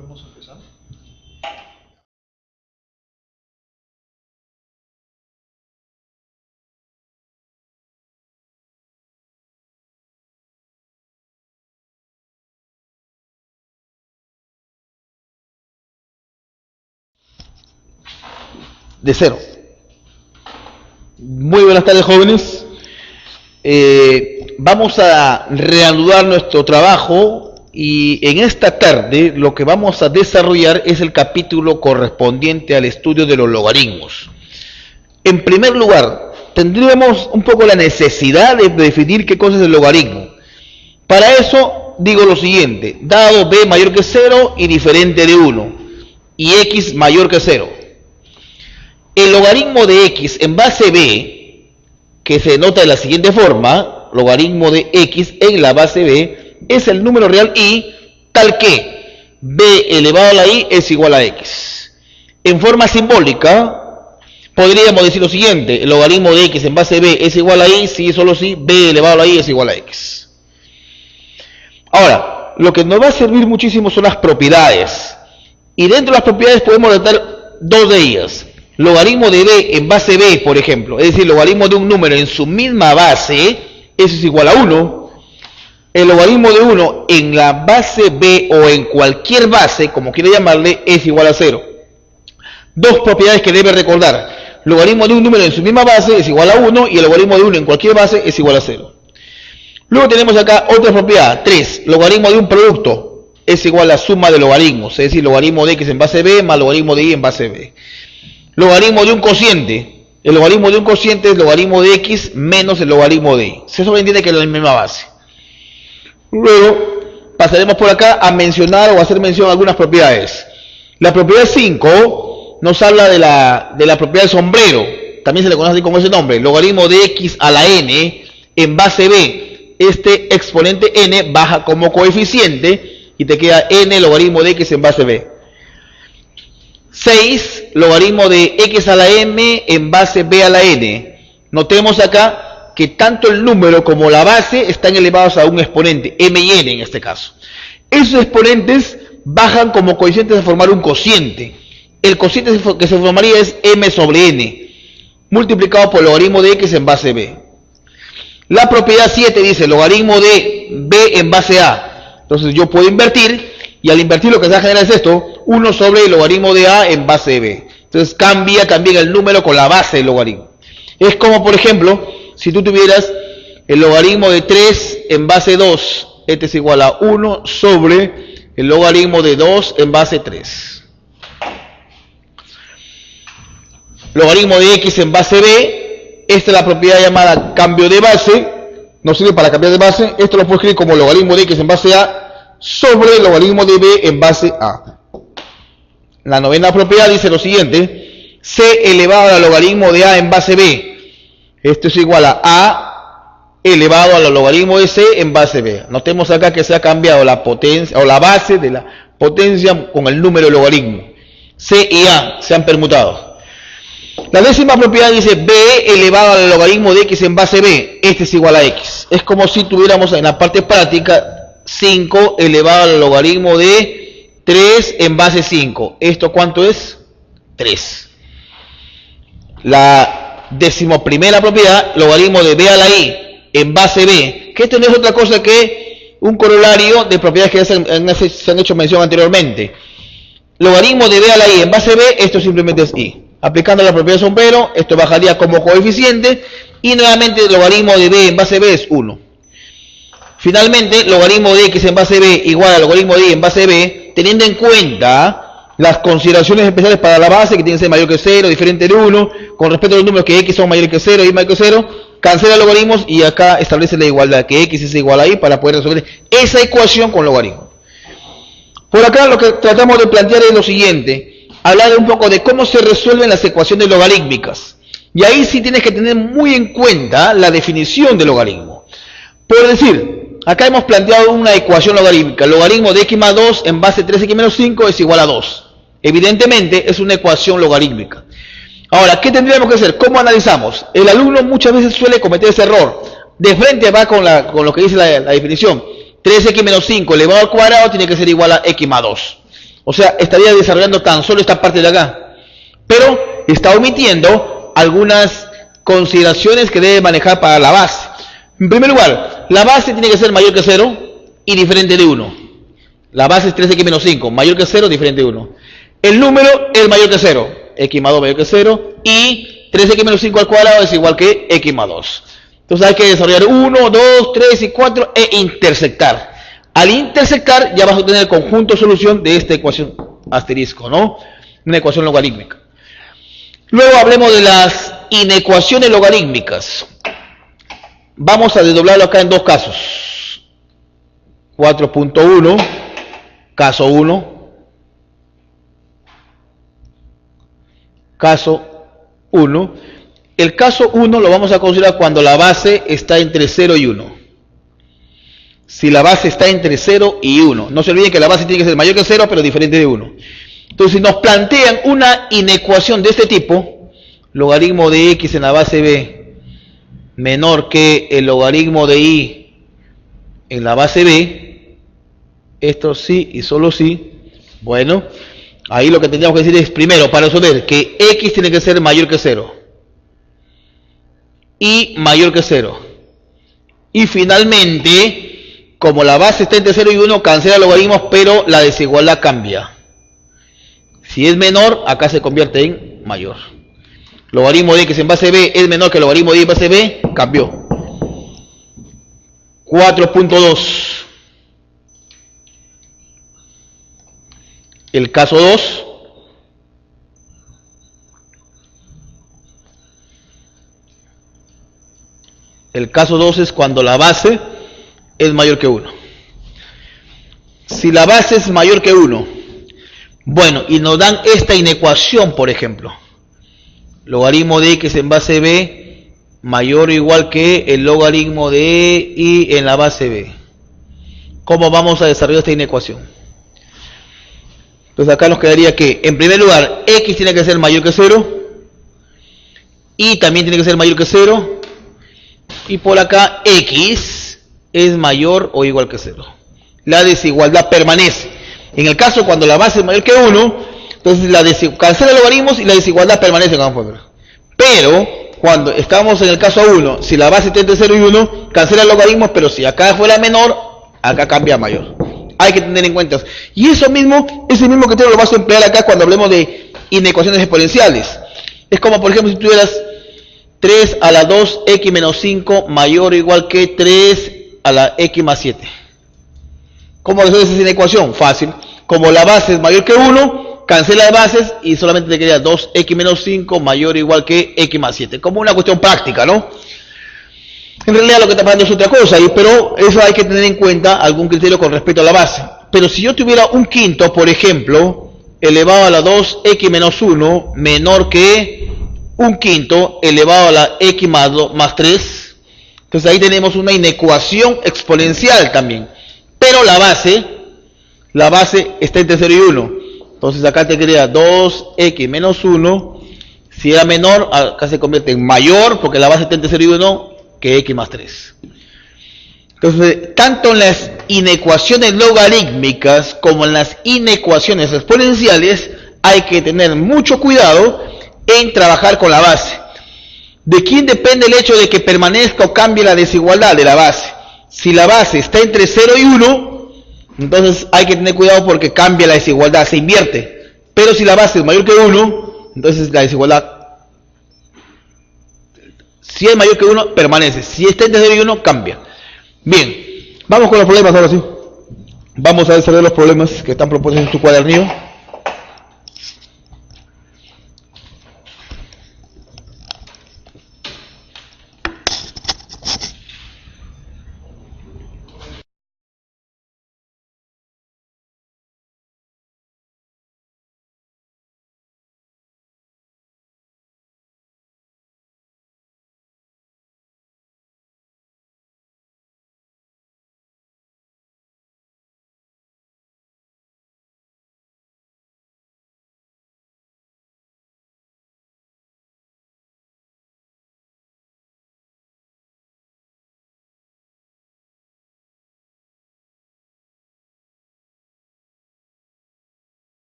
Podemos empezar. De cero. Muy buenas tardes, jóvenes. Vamos a reanudar nuestro trabajo y en esta tarde lo que vamos a desarrollar es el capítulo correspondiente al estudio de los logaritmos. En primer lugar, tendríamos un poco la necesidad de definir qué cosa es el logaritmo. Para eso digo lo siguiente: dado b mayor que 0 y diferente de 1 y x mayor que 0. El logaritmo de x en base b, que se nota de la siguiente forma, logaritmo de x en la base b, es el número real y tal que b elevado a la i es igual a x. En forma simbólica, podríamos decir lo siguiente: el logaritmo de x en base b es igual a i si y solo si b elevado a la i es igual a x. Ahora, lo que nos va a servir muchísimo son las propiedades. Y dentro de las propiedades podemos notar dos de ellas. Logaritmo de b en base b, por ejemplo, es decir, logaritmo de un número en su misma base, eso es igual a 1. El logaritmo de 1 en la base b o en cualquier base, como quiera llamarle, es igual a 0. Dos propiedades que debe recordar: logaritmo de un número en su misma base es igual a 1 y el logaritmo de 1 en cualquier base es igual a 0. Luego tenemos acá otra propiedad, 3. Logaritmo de un producto es igual a suma de logaritmos, es decir, logaritmo de x en base b más logaritmo de y en base b. Logaritmo de un cociente. El logaritmo de un cociente es logaritmo de x menos el logaritmo de y. Se sobreentiende que es la misma base. Luego pasaremos por acá a mencionar o a hacer mención a algunas propiedades. La propiedad 5 nos habla de la propiedad del sombrero. También se le conoce con ese nombre. Logaritmo de x a la n en base b. Este exponente n baja como coeficiente y te queda n logaritmo de x en base b. 6, logaritmo de x a la m en base b a la n. Notemos acá que tanto el número como la base están elevados a un exponente, m y n en este caso. Esos exponentes bajan como coeficientes a formar un cociente. El cociente que se formaría es m sobre n, multiplicado por el logaritmo de x en base b. La propiedad 7 dice logaritmo de b en base a. Entonces yo puedo invertir, y al invertir lo que se va a generar es esto: 1 sobre el logaritmo de a en base b. Entonces cambia también el número con la base del logaritmo. Es como, por ejemplo, si tú tuvieras el logaritmo de 3 en base 2, este es igual a 1 sobre el logaritmo de 2 en base 3. Logaritmo de x en base b, esta es la propiedad llamada cambio de base, no sirve para cambiar de base. Esto lo puedo escribir como logaritmo de x en base a sobre el logaritmo de b en base a. La novena propiedad dice lo siguiente: c elevado al logaritmo de a en base b. Esto es igual a elevado al logaritmo de c en base b. Notemos acá que se ha cambiado la potencia o la base de la potencia con el número de logaritmo. c y a se han permutado. La décima propiedad dice b elevado al logaritmo de x en base b. Este es igual a x. Es como si tuviéramos en la parte práctica 5 elevado al logaritmo de 3 en base 5. ¿Esto cuánto es? 3. La decimoprimera propiedad, logaritmo de b a la i en base b, que esto no es otra cosa que un corolario de propiedades que se han hecho mención anteriormente. Logaritmo de b a la i en base b, esto simplemente es i. Aplicando la propiedad de sombrero, esto bajaría como coeficiente y nuevamente el logaritmo de b en base b es 1. Finalmente, logaritmo de x en base b igual al logaritmo de y en base b, teniendo en cuenta las consideraciones especiales para la base, que tiene que ser mayor que 0, diferente de 1, con respecto a los números que x son mayores que 0 y mayor que 0, cancela logaritmos y acá establece la igualdad, que x es igual a y, para poder resolver esa ecuación con logaritmos. Por acá lo que tratamos de plantear es lo siguiente: hablar un poco de cómo se resuelven las ecuaciones logarítmicas. Y ahí sí tienes que tener muy en cuenta la definición de logaritmo. Por decir, acá hemos planteado una ecuación logarítmica. Logaritmo de x más 2 en base 3x menos 5 es igual a 2. Evidentemente es una ecuación logarítmica. Ahora, ¿qué tendríamos que hacer? ¿Cómo analizamos? El alumno muchas veces suele cometer ese error. De frente va con lo que dice la definición. 3x menos 5 elevado al cuadrado tiene que ser igual a x más 2. O sea, estaría desarrollando tan solo esta parte de acá. Pero está omitiendo algunas consideraciones que debe manejar para la base. En primer lugar, la base tiene que ser mayor que 0 y diferente de 1. La base es 3x menos 5, mayor que 0, diferente de 1. El número es mayor que 0, x más 2 mayor que 0, y 3x menos 5 al cuadrado es igual que x más 2. Entonces hay que desarrollar 1, 2, 3 y 4 e intersectar. Al intersectar ya vas a obtener el conjunto de solución de esta ecuación asterisco, ¿no? Una ecuación logarítmica. Luego hablemos de las inecuaciones logarítmicas. Vamos a desdoblarlo acá en dos casos. 4.1, caso 1. Caso 1. El caso 1 lo vamos a considerar cuando la base está entre 0 y 1. Si la base está entre 0 y 1. No se olviden que la base tiene que ser mayor que 0, pero diferente de 1. Entonces, si nos plantean una inecuación de este tipo, logaritmo de x en la base b menor que el logaritmo de y en la base b, esto sí y solo sí, bueno, ahí lo que tendríamos que decir es, primero, para resolver, que x tiene que ser mayor que 0, y mayor que 0. Y finalmente, como la base está entre 0 y 1, cancela logaritmos, pero la desigualdad cambia. Si es menor, acá se convierte en mayor. Logaritmo de x en base b es menor que el logaritmo de y en base b, cambió. 4.2. El caso 2. El caso 2 es cuando la base es mayor que 1. Si la base es mayor que 1, bueno, y nos dan esta inecuación, por ejemplo. Logaritmo de x en base b mayor o igual que el logaritmo de y en la base b. ¿Cómo vamos a desarrollar esta inecuación? Entonces acá nos quedaría que, en primer lugar, x tiene que ser mayor que 0, y también tiene que ser mayor que 0, y por acá x es mayor o igual que 0. La desigualdad permanece. En el caso cuando la base es mayor que 1, entonces cancela logaritmos y la desigualdad permanece, como podemos ver. Pero cuando estamos en el caso 1, si la base está entre 0 y 1, cancela logaritmos, pero si acá fuera menor, acá cambia a mayor. Hay que tener en cuenta. Y ese mismo criterio lo vas a emplear acá cuando hablemos de inecuaciones exponenciales. Es como, por ejemplo, si tuvieras 3 a la 2x menos 5 mayor o igual que 3 a la x más 7. ¿Cómo resuelves esa inecuación? Fácil. Como la base es mayor que 1, cancela las bases y solamente te queda 2x menos 5 mayor o igual que x más 7. Como una cuestión práctica, ¿no? En realidad lo que está pasando es otra cosa, pero eso hay que tener en cuenta algún criterio con respecto a la base. Pero si yo tuviera un quinto, por ejemplo, elevado a la 2x menos 1 menor que un quinto elevado a la x más 3, entonces ahí tenemos una inecuación exponencial también. Pero la base está entre 0 y 1. Entonces acá te queda 2x menos 1. Si era menor, acá se convierte en mayor, porque la base está entre 0 y 1, que x más 3. Entonces, tanto en las inecuaciones logarítmicas como en las inecuaciones exponenciales, hay que tener mucho cuidado en trabajar con la base. ¿De quién depende el hecho de que permanezca o cambie la desigualdad de la base? Si la base está entre 0 y 1, entonces hay que tener cuidado porque cambia la desigualdad, se invierte. Pero si la base es mayor que 1, entonces la desigualdad, si es mayor que 1, permanece. Si está entre 0 y 1, cambia. Bien, vamos con los problemas ahora sí. Vamos a resolver los problemas que están propuestos en tu cuadernillo.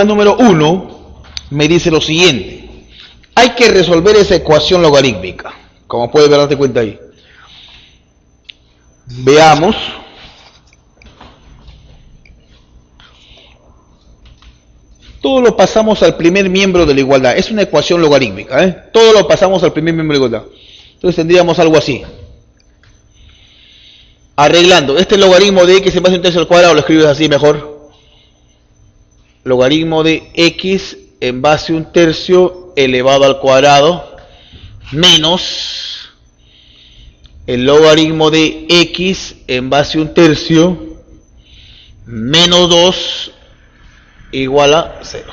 número 1 me dice lo siguiente. Hay que resolver esa ecuación logarítmica. Como puedes darte cuenta ahí. Veamos. Todo lo pasamos al primer miembro de la igualdad. Es una ecuación logarítmica, ¿eh? Todo lo pasamos al primer miembro de la igualdad. Entonces tendríamos algo así. Arreglando. Este logaritmo de x en base a un tercio al cuadrado lo escribes así mejor. Logaritmo de x en base a un tercio elevado al cuadrado menos el logaritmo de x en base a un tercio menos 2 igual a 0.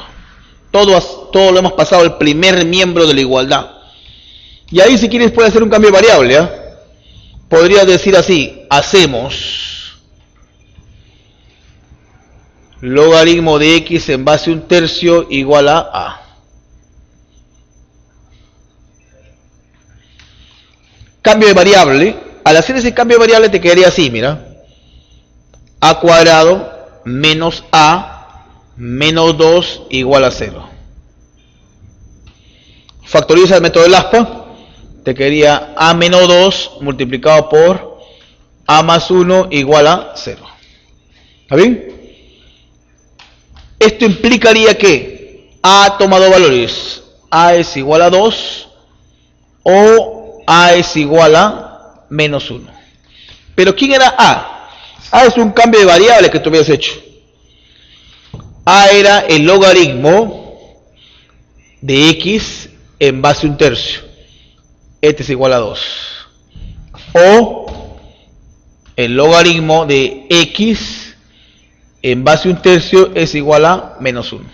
Todo lo hemos pasado al primer miembro de la igualdad. Y ahí si quieres puedes hacer un cambio de variable, ¿eh? Podrías decir así, hacemos logaritmo de x en base a un tercio igual a. Cambio de variable. Al hacer ese cambio de variable te quedaría así, mira. A cuadrado menos a menos 2 igual a 0. Factoriza el método del aspa. Te quedaría a menos 2 multiplicado por a más 1 igual a 0. ¿Está bien? Esto implicaría que a toma dos valores. A es igual a 2 o a es igual a menos 1. Pero ¿quién era a? A es un cambio de variable que tú habías hecho. A era el logaritmo de x en base a un tercio. Este es igual a 2. O el logaritmo de x en base a un tercio es igual a menos 1.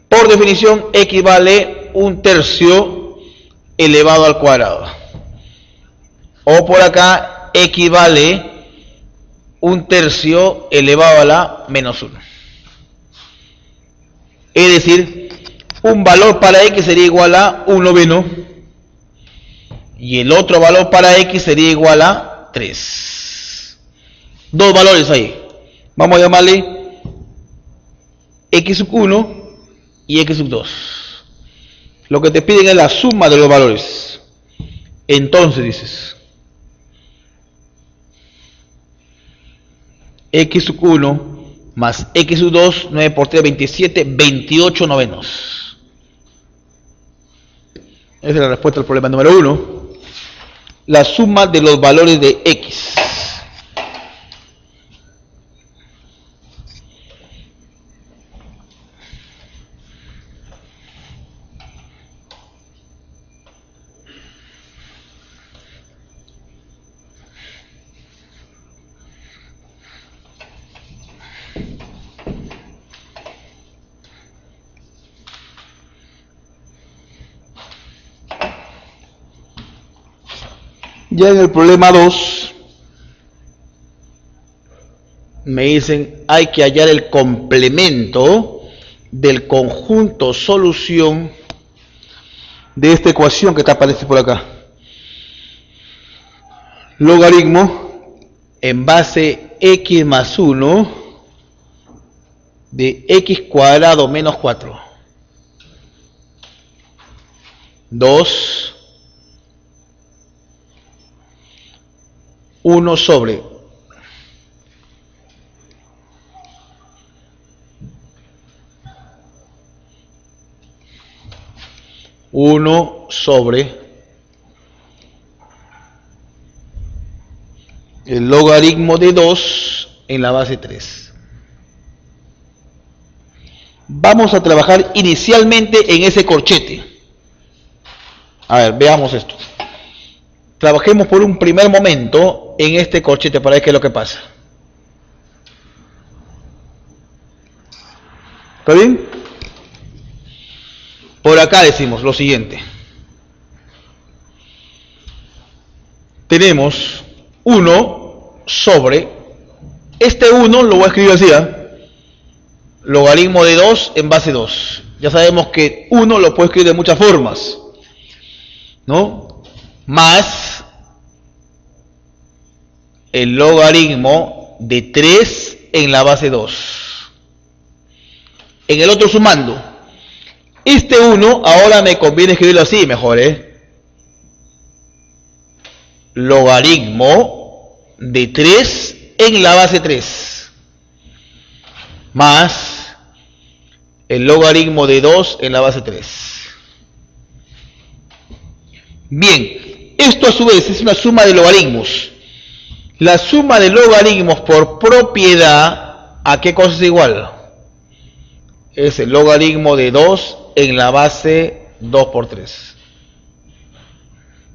Por definición, x vale un tercio elevado al cuadrado. O por acá, x vale un tercio elevado a la menos 1. Es decir, un valor para x sería igual a 1 noveno y el otro valor para x sería igual a 3. Dos valores ahí. Vamos a llamarle x sub 1 y x sub 2. Lo que te piden es la suma de los valores. Entonces dices x sub 1 más x sub 2, 9 por 3, 27, 28 novenos. Esa es la respuesta al problema número 1. La suma de los valores de x. Ya en el problema 2 me dicen hay que hallar el complemento del conjunto solución de esta ecuación que te aparece por acá. Logaritmo en base x más 1 de x cuadrado menos 4. 2 1 sobre el logaritmo de 2 en la base 3. Vamos a trabajar inicialmente en ese corchete. A ver, veamos esto. Trabajemos por un primer momento en este corchete para ver qué es lo que pasa. ¿Está bien? Por acá decimos lo siguiente. Tenemos 1 sobre, este 1 lo voy a escribir así, logaritmo de 2 en base 2. Ya sabemos que 1 lo puedo escribir de muchas formas, ¿no? Más el logaritmo de 3 en la base 2. En el otro sumando. Este 1 ahora me conviene escribirlo así mejor, logaritmo de 3 en la base 3 más el logaritmo de 2 en la base 3. Bien, esto a su vez es una suma de logaritmos. La suma de logaritmos por propiedad, ¿a qué cosa es igual? Es el logaritmo de 2 en la base 2 por 3,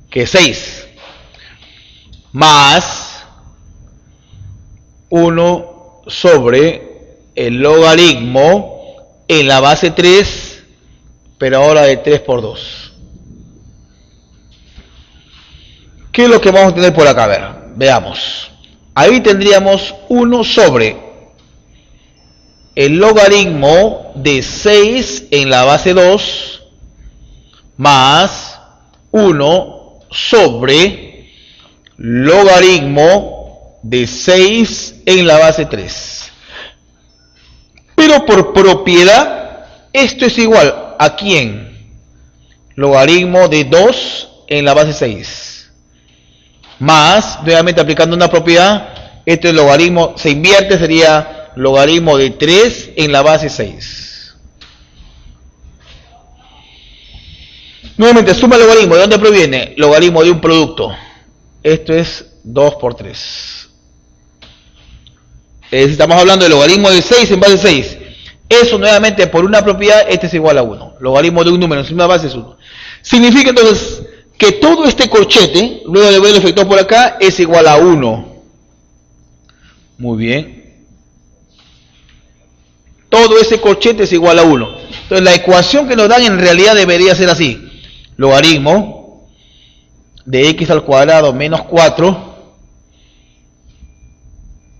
que es 6, más 1 sobre el logaritmo en la base 3, pero ahora de 3 por 2. ¿Qué es lo que vamos a tener por acá? A ver, veamos. Ahí tendríamos 1 sobre el logaritmo de 6 en la base 2 más 1 sobre logaritmo de 6 en la base 3. Pero por propiedad, esto es igual a ¿quién? Logaritmo de 2 en la base 6. Más, nuevamente aplicando una propiedad, este logaritmo se invierte, sería logaritmo de 3 en la base 6. Nuevamente, suma el logaritmo. ¿De dónde proviene? Logaritmo de un producto. Esto es 2 por 3. Estamos hablando de logaritmo de 6 en base 6. Eso nuevamente por una propiedad, este es igual a 1. Logaritmo de un número en una base es 1. Significa entonces que todo este corchete, luego de ver el efecto por acá, es igual a 1. Muy bien. Todo ese corchete es igual a 1. Entonces la ecuación que nos dan en realidad debería ser así. Logaritmo de x al cuadrado menos 4,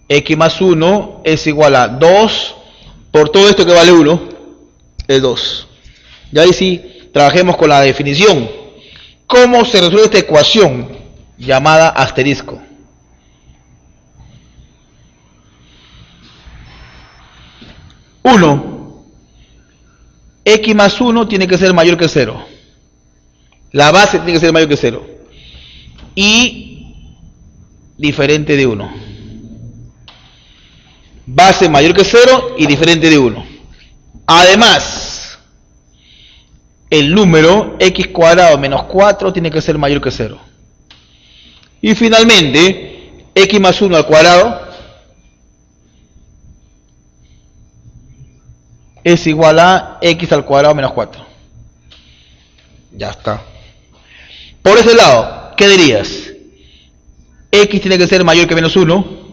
x más 1 es igual a 2 por todo esto que vale 1, es 2. Y ahí sí, trabajemos con la definición. ¿Cómo se resuelve esta ecuación llamada asterisco? Uno, x más 1 tiene que ser mayor que 0. La base tiene que ser mayor que 0. Y diferente de 1. Base mayor que 0 y diferente de 1. Además, el número x cuadrado menos 4 tiene que ser mayor que 0. Y finalmente, x más 1 al cuadrado es igual a x al cuadrado menos 4. Ya está. Por ese lado, ¿qué dirías? X tiene que ser mayor que menos 1.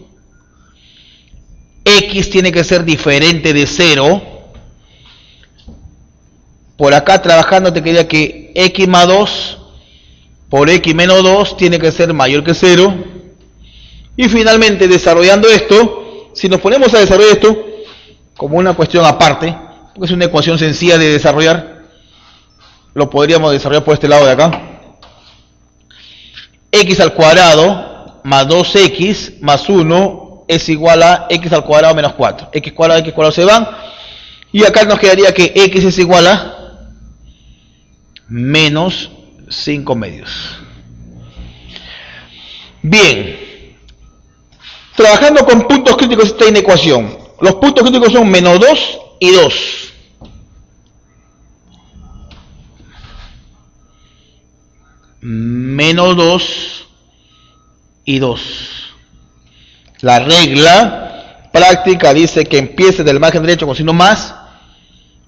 X tiene que ser diferente de 0. Por acá trabajando te quedaría que x más 2 por x menos 2 tiene que ser mayor que 0. Y finalmente, desarrollando esto, si nos ponemos a desarrollar esto como una cuestión aparte, porque es una ecuación sencilla de desarrollar, lo podríamos desarrollar por este lado de acá. X al cuadrado más 2x más 1 es igual a x al cuadrado menos 4. X cuadrado se van. Y acá nos quedaría que x es igual a menos 5 medios. Bien. Trabajando con puntos críticos está en ecuación. Los puntos críticos son menos 2 y 2. Menos 2 y 2. La regla práctica dice que empiece del margen derecho con signo más,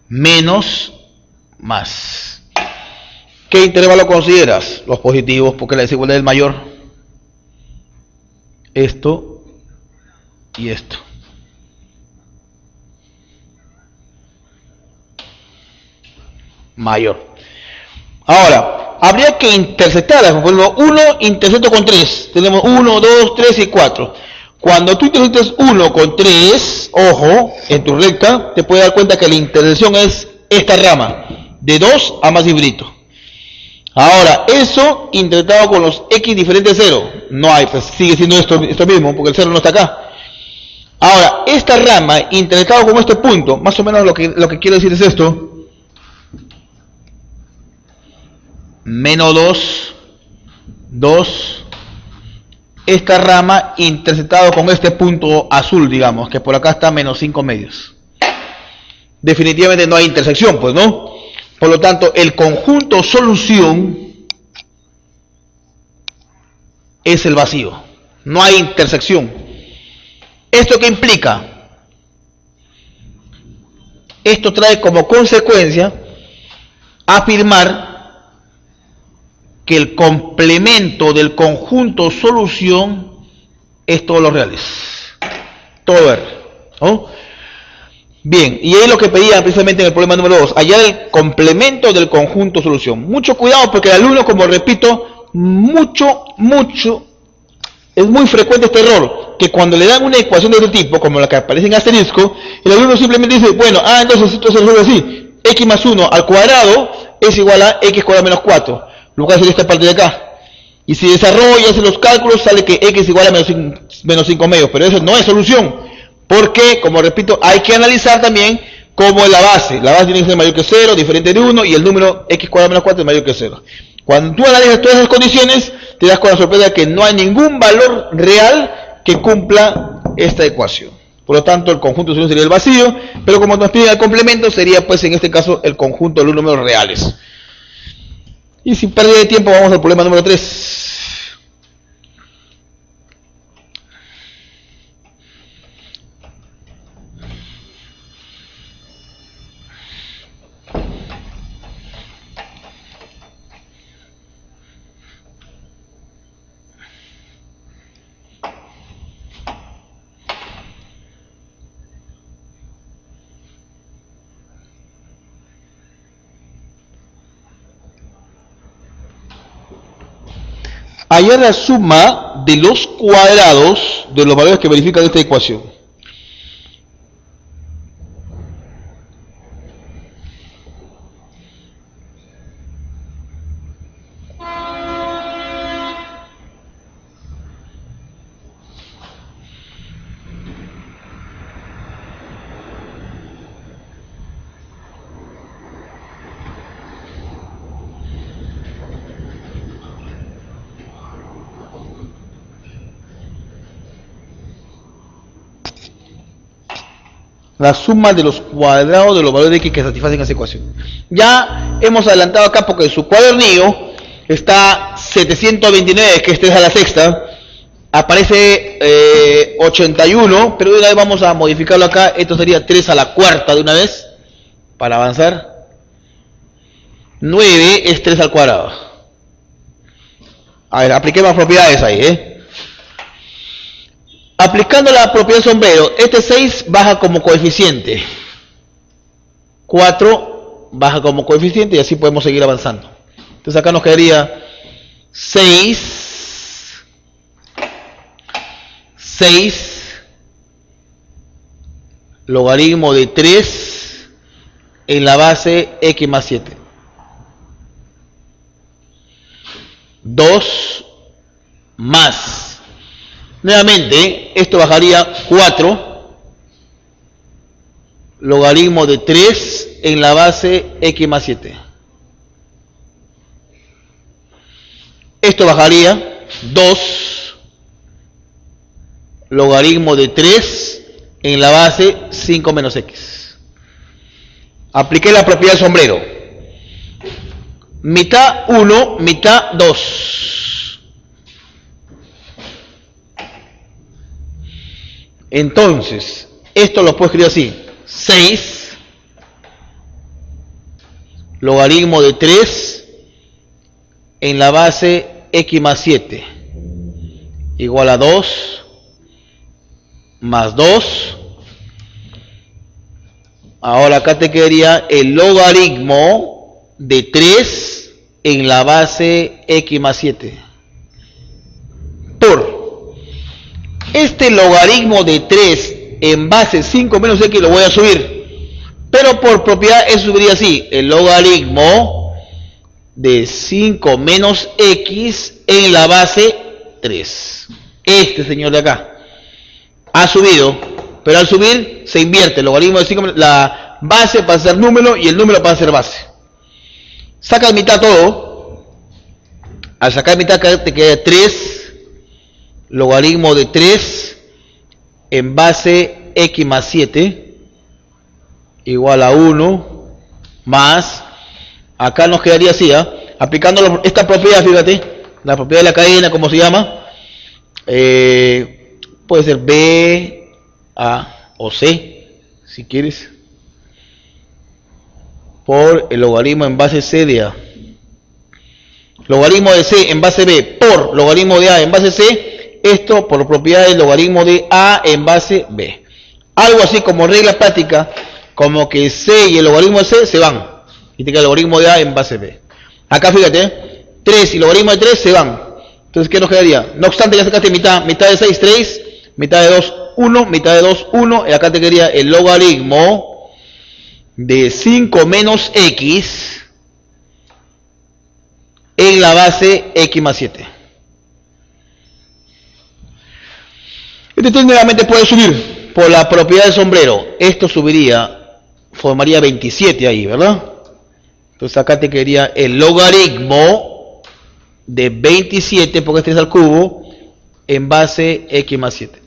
menos, más. ¿Qué intervalo consideras? Los positivos, porque la desigualdad es mayor. Esto y esto. Mayor. Ahora, habría que interceptarlas. Por ejemplo, 1 intercepto con 3. Tenemos 1, 2, 3 y 4. Cuando tú interceptas 1 con 3, ojo, en tu recta, te puedes dar cuenta que la intersección es esta rama, de 2 a más infinito. Ahora, eso interpretado con los x diferentes de 0. No hay, pues sigue siendo esto mismo, porque el 0 no está acá. Ahora, esta rama intersectada con este punto, más o menos lo que quiero decir es esto. Menos 2, 2, esta rama intersectado con este punto azul, digamos, que por acá está menos 5 medios. Definitivamente no hay intersección, pues, ¿no? Por lo tanto, el conjunto solución es el vacío. No hay intersección. ¿Esto qué implica? Esto trae como consecuencia afirmar que el complemento del conjunto solución es todos los reales. Todo R, ¿no? Bien, y es lo que pedían precisamente en el problema número 2, hallar el complemento del conjunto solución. Mucho cuidado porque el alumno, como repito, es muy frecuente este error, que cuando le dan una ecuación de este tipo, como la que aparece en asterisco, el alumno simplemente dice, bueno, entonces esto se resuelve así, x más 1 al cuadrado es igual a x cuadrado menos 4, lo que hace esta parte de acá. Y si desarrolla, hace los cálculos, sale que x es igual a menos 5 medios, pero eso no es solución, porque, como repito, hay que analizar también cómo es la base tiene que ser mayor que 0, diferente de 1, y el número x cuadrado menos 4 es mayor que 0. Cuando tú analizas todas esas condiciones, te das con la sorpresa de que no hay ningún valor real que cumpla esta ecuación. Por lo tanto, el conjunto de solución sería el vacío, pero como nos piden el complemento, sería pues en este caso el conjunto de los números reales. Y sin pérdida de tiempo, vamos al problema número 3. Hallar la suma de los cuadrados de los valores que verifican esta ecuación. La suma de los cuadrados de los valores de x que satisfacen esa ecuación. Ya hemos adelantado acá porque en su cuadernillo está 729, que este es a la sexta, aparece 81, pero de una vez vamos a modificarlo acá, esto sería 3 a la cuarta de una vez, para avanzar. 9 es 3 al cuadrado. A ver, apliquemos propiedades ahí, Aplicando la propiedad sombrero, este 6 baja como coeficiente, 4 baja como coeficiente y así podemos seguir avanzando. Entonces acá nos quedaría 6 logaritmo de 3 en la base x más 7. 2 más. Nuevamente, esto bajaría 4 logaritmo de 3 en la base x más 7. Esto bajaría 2 logaritmo de 3 en la base 5 menos x. Apliqué la propiedad sombrero. Mitad 1, mitad 2. Entonces, esto lo puedo escribir así. 6 logaritmo de 3 en la base x más 7 igual a 2 más 2. Ahora acá te quedaría el logaritmo de 3 en la base x más 7 por este logaritmo de 3 en base 5 menos x lo voy a subir, pero por propiedad eso subiría así, el logaritmo de 5 menos x en la base 3. Este señor de acá ha subido Pero al subir se invierte. El logaritmo de 5 menos, la base pasa a ser número y el número pasa a ser base. Saca de mitad todo. Al sacar de mitad te queda 3. Logaritmo de 3 en base x más 7 igual a 1 más. Acá nos quedaría así, aplicando esta propiedad, fíjate, la propiedad de la cadena, ¿cómo se llama? Puede ser B, A o C, si quieres, por el logaritmo en base C de A. Logaritmo de C en base B por logaritmo de A en base C, esto por propiedad del logaritmo de A en base B. Algo así como regla práctica, como que C y el logaritmo de C se van. Y te queda el logaritmo de A en base B. Acá fíjate, 3 y logaritmo de 3 se van. Entonces, ¿qué nos quedaría? No obstante, ya sacaste mitad. Mitad de 6, 3. Mitad de 2, 1. Mitad de 2, 1. Y acá te quedaría el logaritmo de 5 menos x en la base x más 7. Este técnicamente puede subir por la propiedad del sombrero. Esto subiría, formaría 27 ahí, ¿verdad? Entonces acá te quedaría el logaritmo de 27, porque este es al cubo, en base x más 7.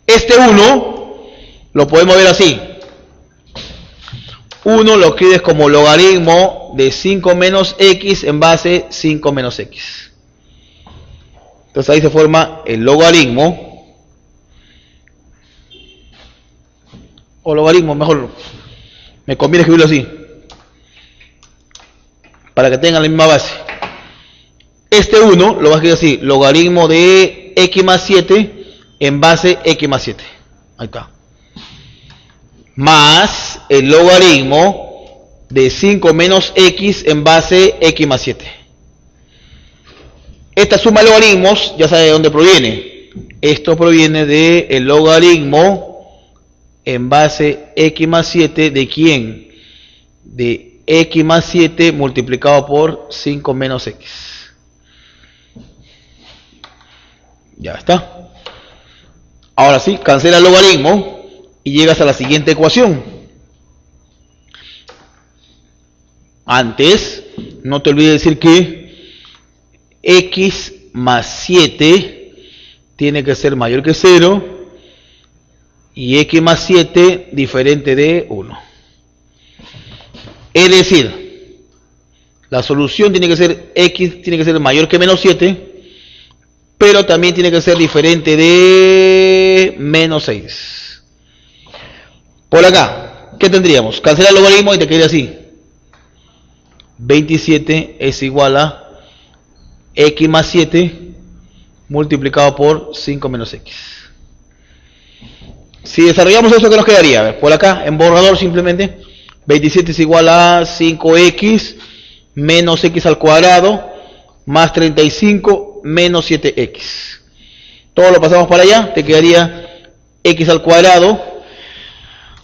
Este 1 lo podemos ver así. 1 lo escribes como logaritmo de 5 menos x en base 5 menos x. Entonces ahí se forma el logaritmo, o logaritmo, mejor me conviene escribirlo así, para que tengan la misma base. Este 1 lo vas a escribir así, logaritmo de x más 7 en base x más 7. Ahí está. Más el logaritmo de 5 menos x en base x más 7. Esta suma de logaritmos, ya sabe de dónde proviene. Esto proviene del logaritmo en base x más 7 de quién? De x más 7 multiplicado por 5 menos x. Ya está. Ahora sí, cancela el logaritmo y llegas a la siguiente ecuación. Antes, no te olvides decir que x más 7 tiene que ser mayor que 0 y x más 7 diferente de 1. Es decir, la solución tiene que ser x tiene que ser mayor que menos 7, pero también tiene que ser diferente de menos 6. Por acá, ¿qué tendríamos? Cancela el logaritmo y te quedaría así. 27 es igual a x más 7 multiplicado por 5 menos x. Si desarrollamos eso, ¿qué nos quedaría? A ver, por acá, en borrador simplemente, 27 es igual a 5x menos x al cuadrado más 35 menos 7x. Todo lo pasamos para allá, te quedaría x al cuadrado.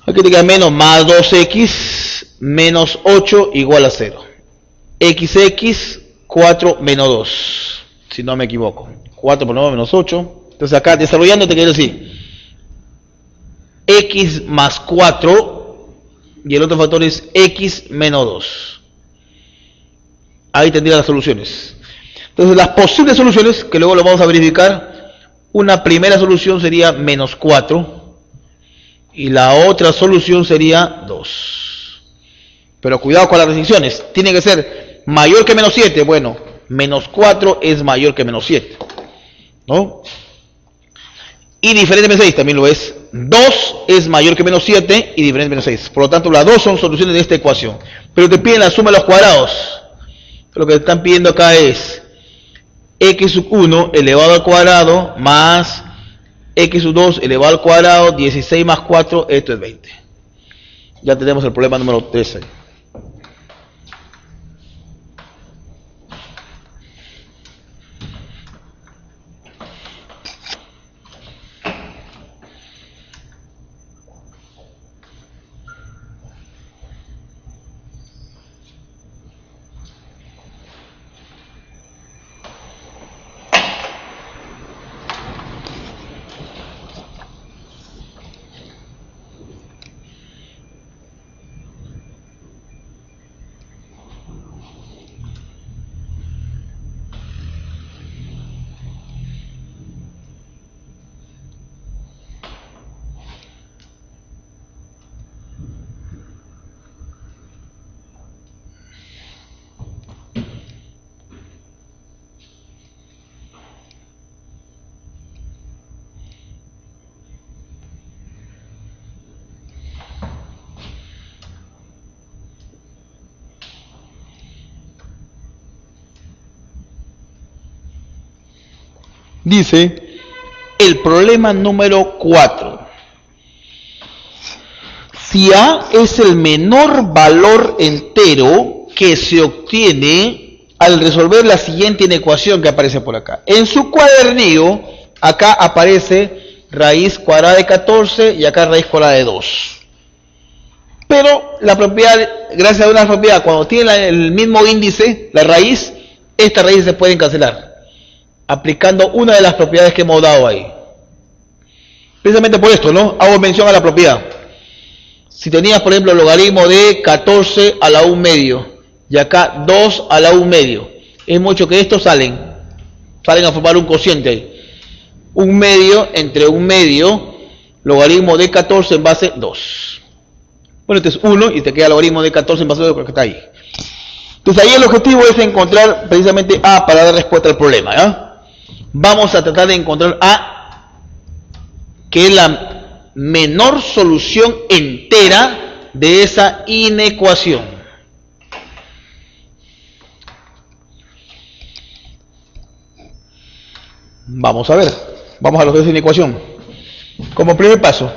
Aquí te queda menos más 2x menos 8 igual a 0. Xx 4 menos 2, si no me equivoco. 4 por 9 menos 8. Entonces acá desarrollando te queda así. X más 4 y el otro factor es x menos 2. Ahí tendría las soluciones. Entonces las posibles soluciones, que luego lo vamos a verificar, una primera solución sería menos 4 y la otra solución sería 2. Pero cuidado con las restricciones, tiene que ser mayor que menos 7. Bueno, menos 4 es mayor que menos 7, ¿no? Y diferente de menos 6 también lo es. 2 es mayor que menos 7 y diferente de menos 6. Por lo tanto, las dos son soluciones de esta ecuación. Pero te piden la suma de los cuadrados. Lo que te están pidiendo acá es x sub 1 elevado al cuadrado más x sub 2 elevado al cuadrado, 16 más 4, esto es 20. Ya tenemos el problema número 13. Dice el problema número 4. Si A es el menor valor entero que se obtiene al resolver la siguiente inecuación que aparece por acá. En su cuadernillo, acá aparece raíz cuadrada de 14 y acá raíz cuadrada de 2. Pero la propiedad, gracias a una propiedad, cuando tiene el mismo índice, la raíz, estas raíces se pueden cancelar, aplicando una de las propiedades que hemos dado ahí. Precisamente por esto, ¿no? Hago mención a la propiedad. Si tenías, por ejemplo, el logaritmo de 14 a la 1 medio, y acá 2 a la 1 medio, es mucho que estos salen a formar un cociente ahí. 1 medio entre 1 medio, logaritmo de 14 en base 2. Bueno, este es 1 y te queda el logaritmo de 14 en base 2 porque está ahí. Entonces ahí el objetivo es encontrar precisamente A para dar respuesta al problema, ¿ya? Vamos a tratar de encontrar A, que es la menor solución entera de esa inecuación. Vamos a ver, vamos a lo que es inecuación. Como primer paso,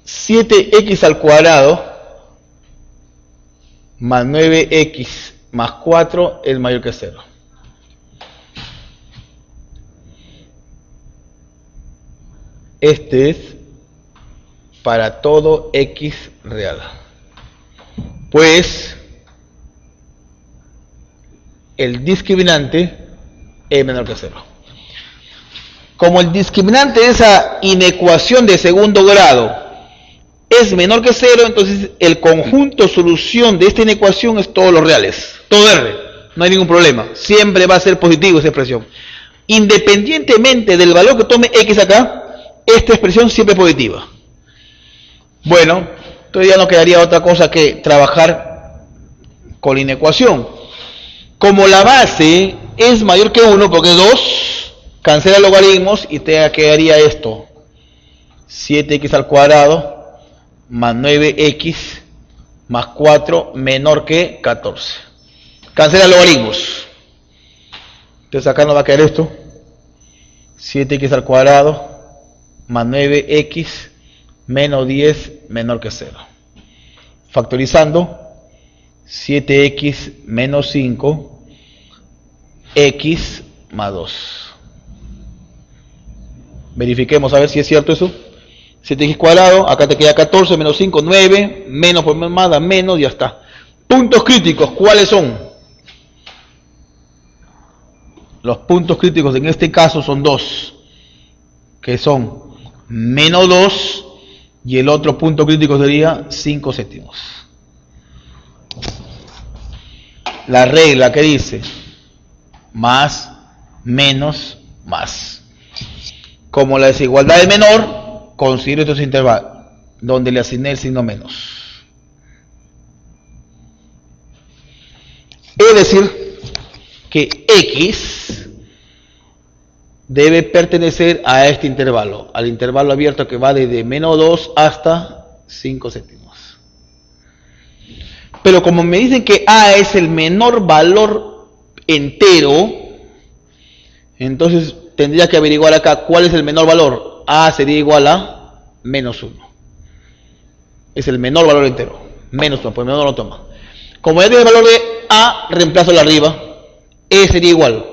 7x al cuadrado más 9x más 4 es mayor que 0. Este es para todo x real. Pues el discriminante es menor que 0. Como el discriminante de esa inecuación de segundo grado es menor que 0, entonces el conjunto solución de esta inecuación es todos los reales, todo R, no hay ningún problema, siempre va a ser positivo esa expresión. Independientemente del valor que tome x acá, esta expresión siempre es positiva. Bueno, entonces ya no quedaría otra cosa que trabajar con la inecuación. Como la base es mayor que 1, porque 2 cancela logaritmos y te quedaría esto: 7x al cuadrado más 9x más 4 menor que 14. Cancela logaritmos. Entonces acá nos va a quedar esto: 7x al cuadrado más 9x menos 10 menor que 0. Factorizando, 7x menos 5, x más 2. Verifiquemos a ver si es cierto eso. 7x cuadrado, acá te queda 14 menos 5, 9, menos por más da menos, ya está. Puntos críticos, ¿cuáles son? Los puntos críticos en este caso son dos, que son menos 2 y el otro punto crítico sería 5 séptimos. La regla que dice más, menos, más. Como la desigualdad es menor, considero estos intervalos donde le asigné el signo menos. Es decir, que x debe pertenecer a este intervalo, al intervalo abierto que va desde menos 2 hasta 5 séptimos. Pero como me dicen que A es el menor valor entero, entonces tendría que averiguar acá cuál es el menor valor. A sería igual a menos 1. Es el menor valor entero. Menos 1, pues menor no lo toma. Como ya tiene el valor de A, reemplazo la arriba. E sería igual.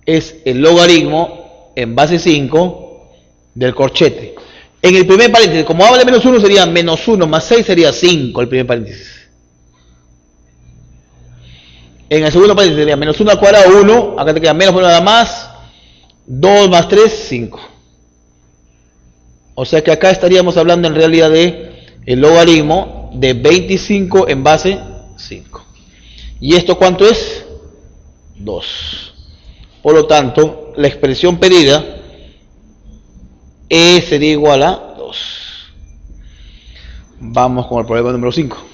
Es el logaritmo en base 5 del corchete. En el primer paréntesis, como A vale menos 1, sería menos 1 más 6 sería 5 el primer paréntesis. En el segundo paréntesis sería menos 1 al cuadrado 1, acá te queda menos 1 nada más, 2 más 3, 5. O sea que acá estaríamos hablando en realidad de el logaritmo de 25 en base 5. ¿Y esto cuánto es? 2. Por lo tanto, la expresión pedida E sería igual a 2. Vamos con el problema número 5.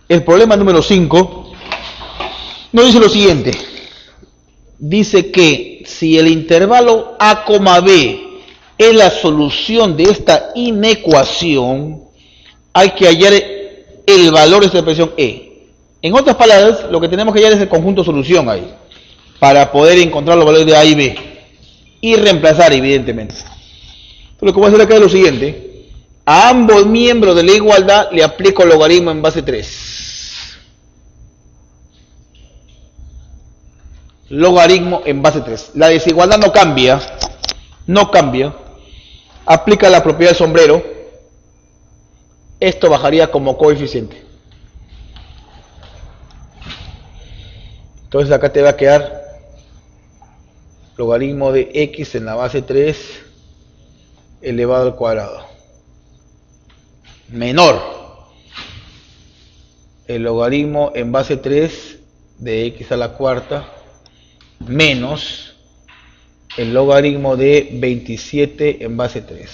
El problema número 5 nos dice lo siguiente. Dice que si el intervalo A, B es la solución de esta inecuación, hay que hallar el valor de esta expresión E. En otras palabras, lo que tenemos que hallar es el conjunto solución ahí, para poder encontrar los valores de A y B y reemplazar, evidentemente. Entonces, lo que voy a hacer acá es lo siguiente. A ambos miembros de la igualdad le aplico el logaritmo en base 3. Logaritmo en base 3. La desigualdad no cambia. Aplica la propiedad del sombrero. Esto bajaría como coeficiente. Entonces acá te va a quedar logaritmo de x en la base 3 elevado al cuadrado menor el logaritmo en base 3 de x a la cuarta menos el logaritmo de 27 en base 3.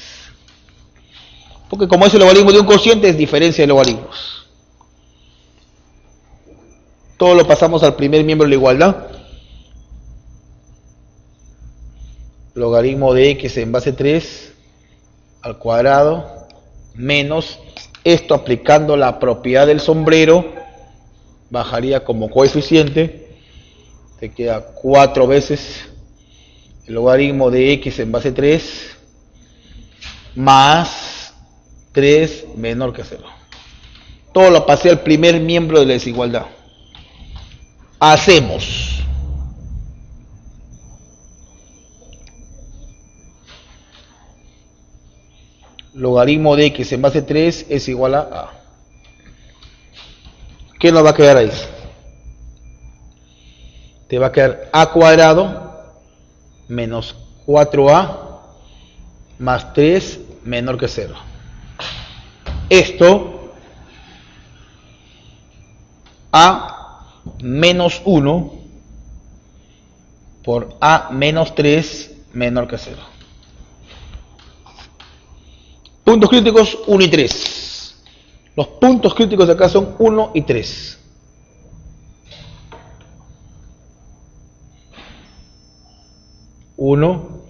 Porque como es el logaritmo de un cociente, es diferencia de logaritmos. Todo lo pasamos al primer miembro de la igualdad. Logaritmo de x en base 3 al cuadrado menos esto aplicando la propiedad del sombrero bajaría como coeficiente, te queda 4 veces el logaritmo de x en base 3 más 3 menor que 0. Todo lo pasé al primer miembro de la desigualdad. Hacemos logaritmo de x en base 3 es igual a. ¿Qué nos va a quedar ahí? Te va a quedar a cuadrado menos 4a más 3 menor que 0. Esto a menos 1 por a menos 3 menor que 0. Puntos críticos 1 y 3. Los puntos críticos de acá son 1 y 3. Uno,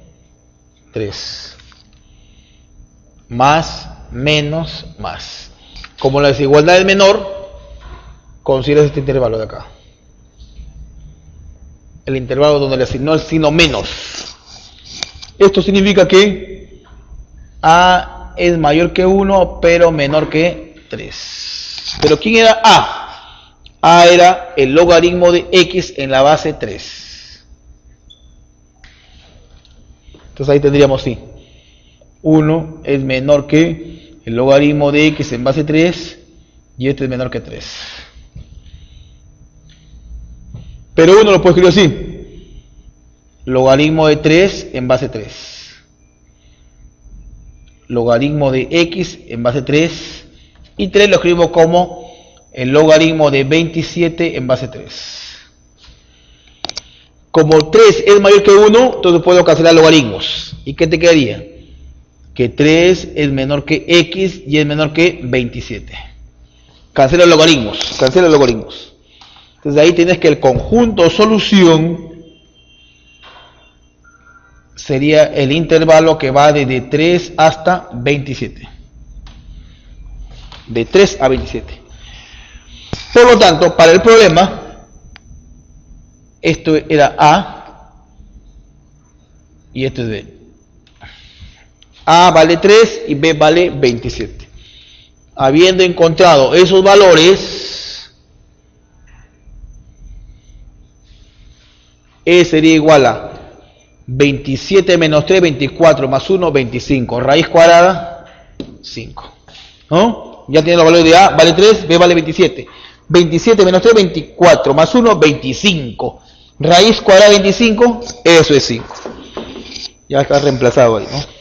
3. Más, menos, más. Como la desigualdad es menor, consideras este intervalo de acá. El intervalo donde le asignó el signo menos. Esto significa que A es mayor que 1, pero menor que 3. ¿Pero quién era A? A era el logaritmo de x en la base 3. Entonces ahí tendríamos sí. 1 es menor que el logaritmo de x en base 3 y este es menor que 3. Pero uno lo puede escribir así. Logaritmo de 3 en base 3. Logaritmo de x en base 3 y 3 lo escribimos como el logaritmo de 27 en base 3. Como 3 es mayor que 1, entonces puedo cancelar logaritmos. ¿Y qué te quedaría? Que 3 es menor que x y es menor que 27. Cancela logaritmos, Entonces ahí tienes que el conjunto solución sería el intervalo que va desde 3 hasta 27. De 3 a 27. Por lo tanto, para el problema, esto era A y esto es B. A vale 3 y B vale 27. Habiendo encontrado esos valores, E sería igual a 27 menos 3, 24, más 1, 25. Raíz cuadrada, 5. ¿No? Ya tiene los valores de A, vale 3, B vale 27. 27 menos 3, 24, más 1, 25. Raíz cuadrada de 25, eso es 5. Ya está reemplazado ahí, ¿no?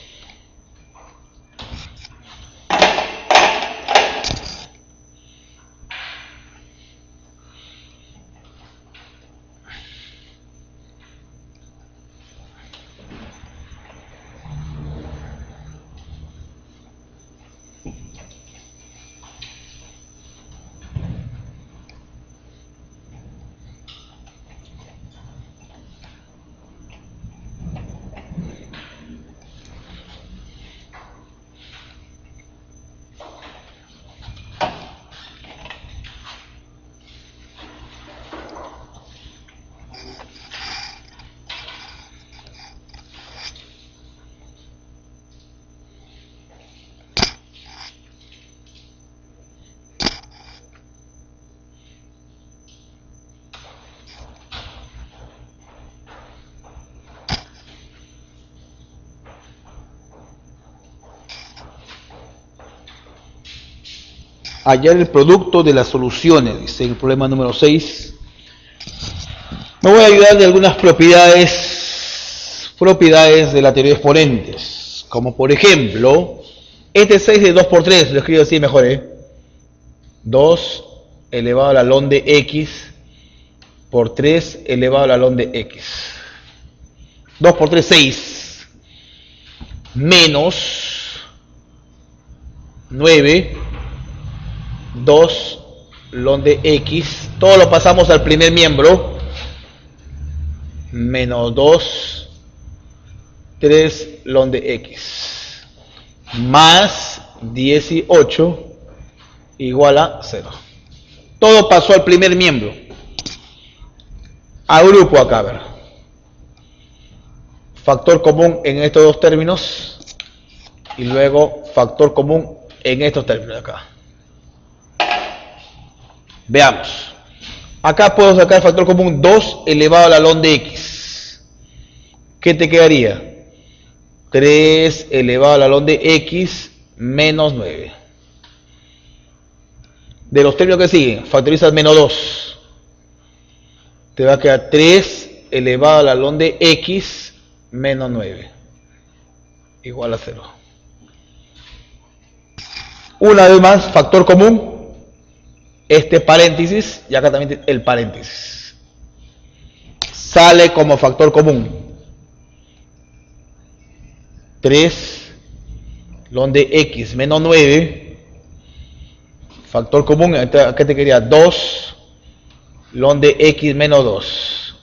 hallar el producto de las soluciones, dice el problema número 6. Me voy a ayudar de algunas propiedades de la teoría de exponentes, como por ejemplo, este 6 de 2 por 3, lo escribo así mejor, 2 elevado a la ln de x por 3 elevado a la ln de x. 2 por 3, 6, menos 9, 2 ln de x, todo lo pasamos al primer miembro, menos 2, 3 ln de x, más 18 igual a 0. Todo pasó al primer miembro. Agrupo acá, a ver. Factor común en estos dos términos y luego factor común en estos términos de acá. Veamos. Acá puedo sacar el factor común 2 elevado a la ln de x. ¿Qué te quedaría? 3 elevado a la ln de x menos 9. De los términos que siguen, factorizas menos 2. Te va a quedar 3 elevado a la ln de x menos 9. Igual a 0. Una vez más, factor común. Este paréntesis, y acá también el paréntesis. Sale como factor común. 3 ln de x menos 9. Factor común, acá te quería 2 ln de x menos 2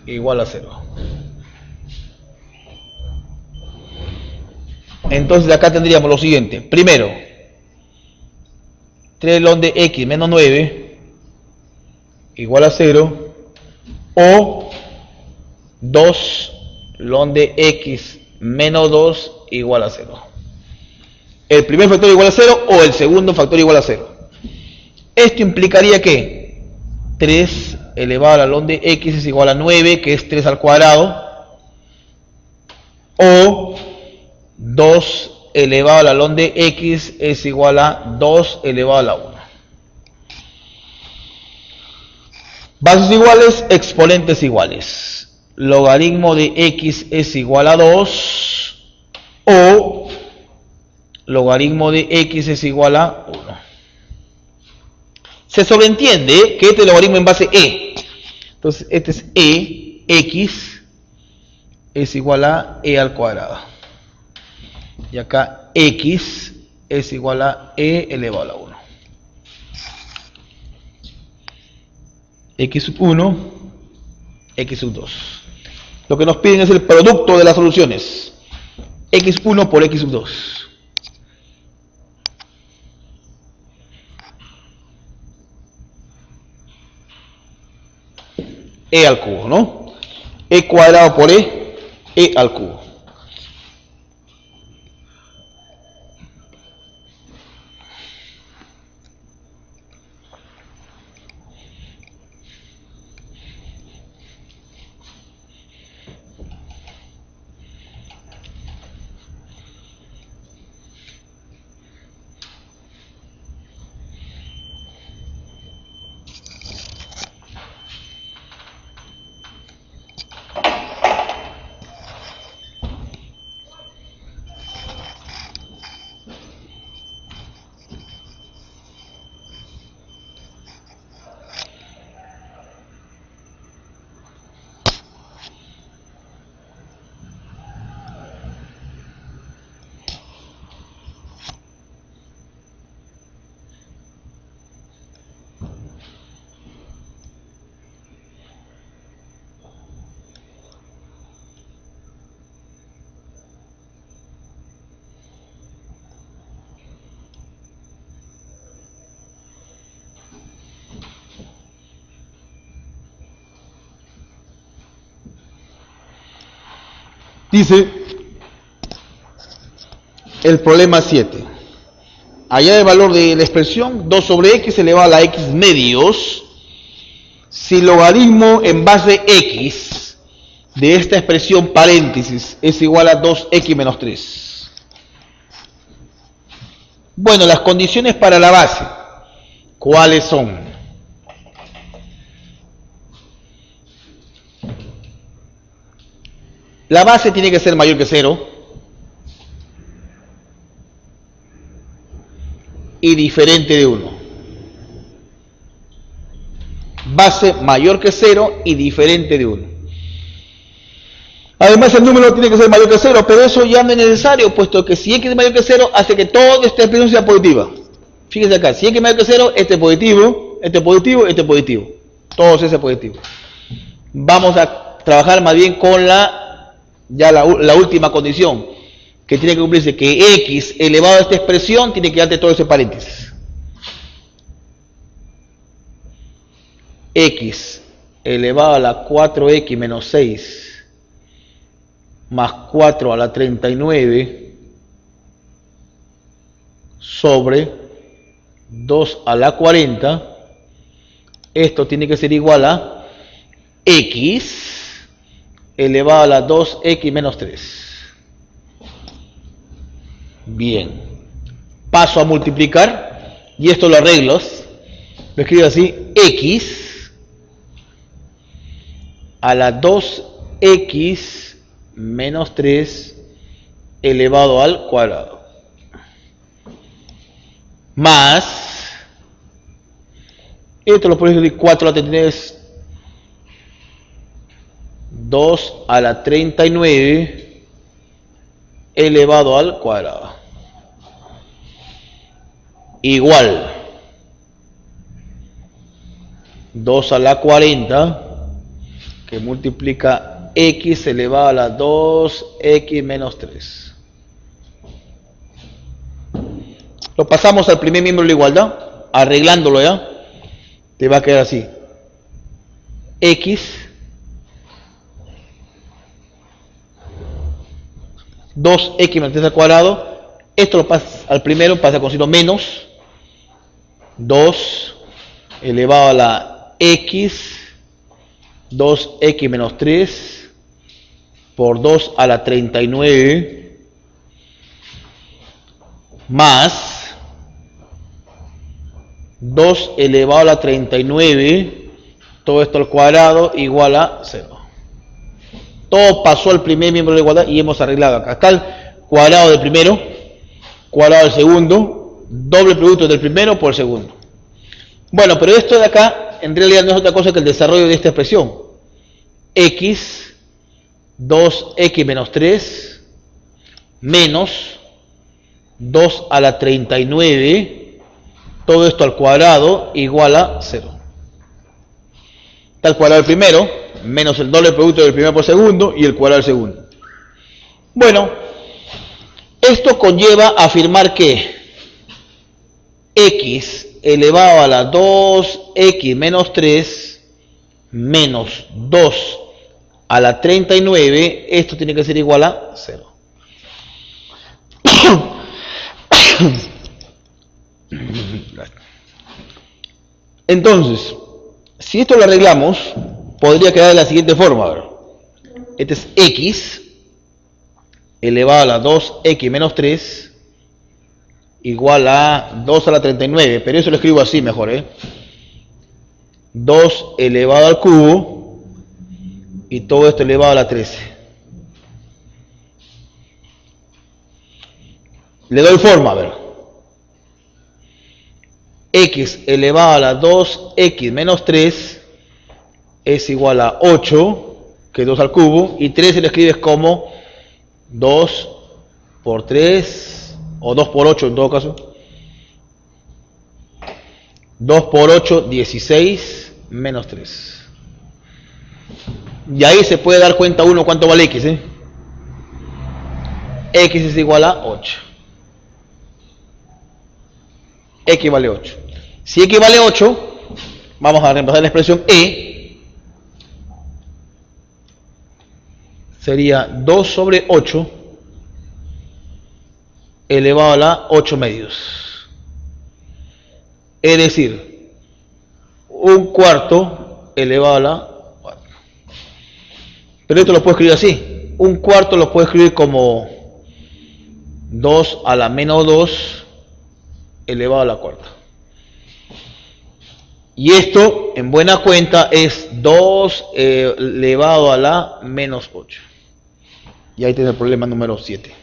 igual a 0. Entonces acá tendríamos lo siguiente. Primero, 3 ln de x menos 9 igual a 0, o 2 ln de x menos 2 igual a 0. El primer factor igual a 0 o el segundo factor igual a 0. Esto implicaría que 3 elevado a la ln de x es igual a 9, que es 3 al cuadrado, o 2 elevado a la ln de x es igual a 2 elevado a la 1. Bases iguales, exponentes iguales. Logaritmo de x es igual a 2, o logaritmo de x es igual a 1. Se sobreentiende que este logaritmo en base e. Entonces, este es e, x es igual a e al cuadrado. Y acá x es igual a e elevado a la 1. X sub 1, x sub 2. Lo que nos piden es el producto de las soluciones. X1 por x sub 2. E al cubo, ¿no? E cuadrado por e al cubo. Dice el problema 7. Hallar el valor de la expresión 2 sobre x elevado a la x medios si logaritmo en base x de esta expresión paréntesis es igual a 2x menos 3. Bueno, las condiciones para la base, ¿cuáles son? La base tiene que ser mayor que 0 y diferente de 1. Base mayor que 0 y diferente de 1. Además el número tiene que ser mayor que 0, pero eso ya no es necesario, puesto que si x es mayor que 0, hace que toda esta expresión sea positiva. Fíjense acá, si x es mayor que 0, este es positivo, este es positivo, este es positivo. Todos ese es positivo. Vamos a trabajar más bien con la última condición, que tiene que cumplirse, que x elevado a esta expresión tiene que darte todo ese paréntesis. X elevado a la 4x menos 6 más 4 a la 39 sobre 2 a la 40, esto tiene que ser igual a x elevado a la 2x menos 3. Bien, paso a multiplicar y esto lo arreglo, lo escribo así, x a la 2x menos 3 elevado al cuadrado, más, esto lo puedes escribir 4 a la 39, 2 a la 39 elevado al cuadrado, igual 2 a la 40 que multiplica x elevado a la 2x menos 3. Lo pasamos al primer miembro de la igualdad, arreglándolo ya, te va a quedar así. X 2x menos 3 al cuadrado, esto lo pasa al primero, pasa con signo menos, 2 elevado a la x 2x menos 3 por 2 a la 39 más 2 elevado a la 39, todo esto al cuadrado igual a 0. Todo pasó al primer miembro de la igualdad y hemos arreglado acá. Está el cuadrado del primero, cuadrado del segundo, doble producto del primero por el segundo. Bueno, pero esto de acá en realidad no es otra cosa que el desarrollo de esta expresión. X 2x menos 3 menos 2 a la 39, todo esto al cuadrado igual a 0. Está el cuadrado del primero, menos el doble producto del primero por segundo y el cuadrado del segundo. Bueno, esto conlleva afirmar que x elevado a la 2x menos 3 menos 2 a la 39, esto tiene que ser igual a 0. Entonces, si esto lo arreglamos, podría quedar de la siguiente forma. A ver. Este es x elevado a la 2x menos 3 igual a 2 a la 39, pero eso lo escribo así mejor, 2 elevado al cubo y todo esto elevado a la 13. Le doy forma, a ver. X elevado a la 2x menos 3 es igual a 8, que es 2 al cubo, y 13 lo escribes como 2 por 3, o 2 por 8 en todo caso. 2 por 8, 16, menos 3. Y ahí se puede dar cuenta uno cuánto vale x, X es igual a 8. X vale 8. Si x vale 8, vamos a reemplazar la expresión e. Sería 2 sobre 8 elevado a la 8 medios. Es decir, un cuarto elevado a la 4. Pero esto lo puedo escribir así. Un cuarto lo puedo escribir como 2 a la menos 2 elevado a la cuarta. Y esto, en buena cuenta, es 2 elevado a la menos 8. Y ahí tiene el problema número 7.